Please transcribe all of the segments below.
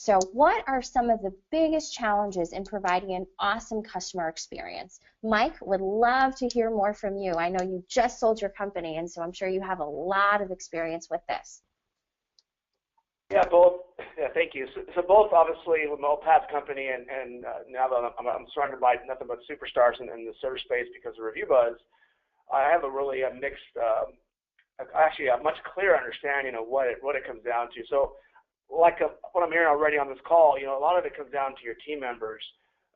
So what are some of the biggest challenges in providing an awesome customer experience? Mike, would love to hear more from you. I know you just sold your company, and so I'm sure you have a lot of experience with this. Yeah, both. Yeah, thank you. So both, obviously, with my old past company and now that I'm surrounded by nothing but superstars in the service space because of ReviewBuzz, I have a really mixed, actually a much clearer understanding of what it comes down to. So, like what I'm hearing already on this call, a lot of it comes down to your team members.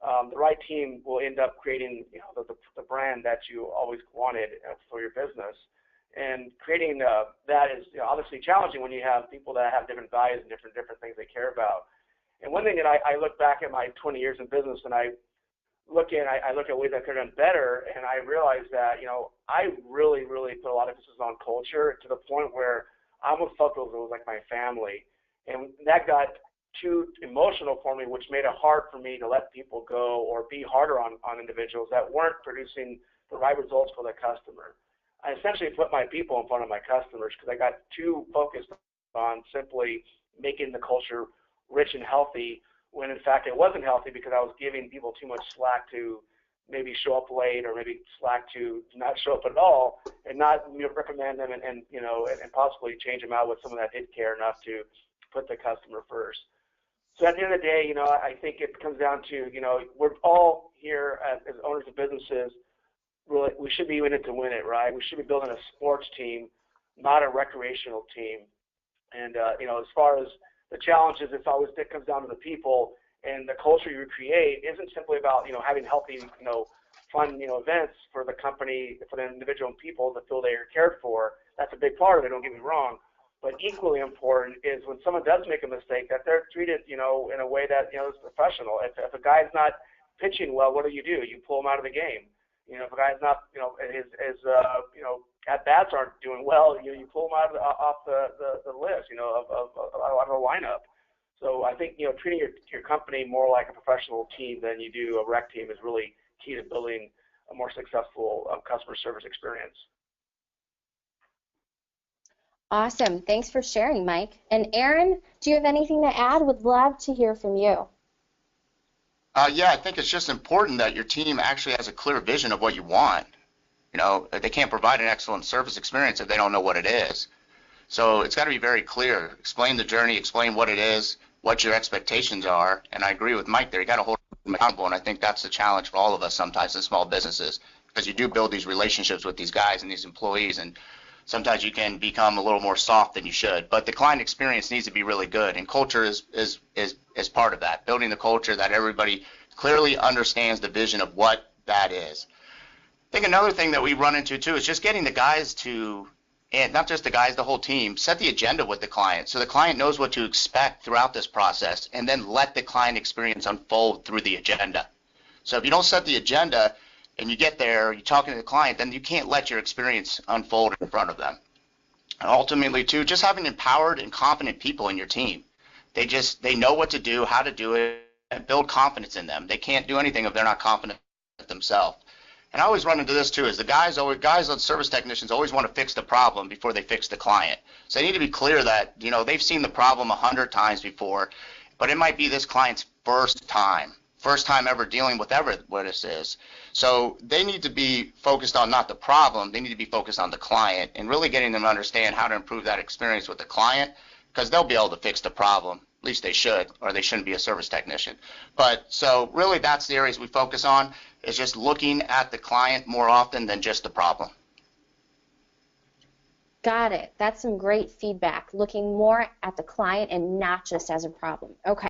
The right team will end up creating, the brand that you always wanted for your business. And creating that is obviously challenging when you have people that have different values and different things they care about. And one thing that I look back at my 20 years in business and I look at ways I could have done better, and I realized that I really put a lot of emphasis on culture to the point where I almost felt it was like my family. And that got too emotional for me, which made it hard for me to let people go or be harder on individuals that weren't producing the right results for the customer. I essentially put my people in front of my customers because I got too focused on simply making the culture rich and healthy when in fact it wasn't healthy because I was giving people too much slack to maybe show up late or maybe slack to not show up at all and not recommend them and possibly change them out with someone that did care enough to put the customer first. So at the end of the day, I think it comes down to, we're all here as owners of businesses. Really, we should be in it to win it, right? We should be building a sports team, not a recreational team. And as far as the challenges, it comes down to the people and the culture you create isn't simply about having healthy, fun events for the company, for the individual people to feel they are cared for. That's a big part of it. Don't get me wrong. But equally important is when someone does make a mistake, that they're treated, in a way that is professional. If a guy's not pitching well, what do? You pull him out of the game. If a guy's not, his at bats aren't doing well, you pull him off the list, out of the lineup. So I think treating your company more like a professional team than you do a rec team is really key to building a more successful customer service experience. Awesome. Thanks for sharing, Mike. And Aaron, do you have anything to add? Would love to hear from you. Yeah, I think it's just important that your team actually has a clear vision of what you want. They can't provide an excellent service experience if they don't know what it is. So it's got to be very clear. Explain the journey, explain what it is, what your expectations are. And I agree with Mike there. You got to hold them accountable. And I think that's the challenge for all of us sometimes in small businesses, because you do build these relationships with these guys and these employees, and sometimes you can become a little more soft than you should. But the client experience needs to be really good, and culture is part of that. Building the culture that everybody clearly understands the vision of what that is. I think another thing that we run into too is just getting the guys to, and not just the guys, the whole team, set the agenda with the client so the client knows what to expect throughout this process, and then let the client experience unfold through the agenda. So if you don't set the agenda and you get there, you're talking to the client, then you can't let your experience unfold in front of them. And ultimately too, just having empowered and competent people in your team. They know what to do, how to do it, and build confidence in them. They can't do anything if they're not confident themselves. And I always run into this too, is the guys on service technicians always want to fix the problem before they fix the client. So they need to be clear that, they've seen the problem 100 times before, but it might be this client's first time ever dealing with what this is. So they need to be focused on not the problem, they need to be focused on the client and really getting them to understand how to improve that experience with the client, because they'll be able to fix the problem. At least they should, or they shouldn't be a service technician. But so really that's the areas we focus on, is just looking at the client more often than just the problem. Got it. That's some great feedback. Looking more at the client and not just as a problem. Okay.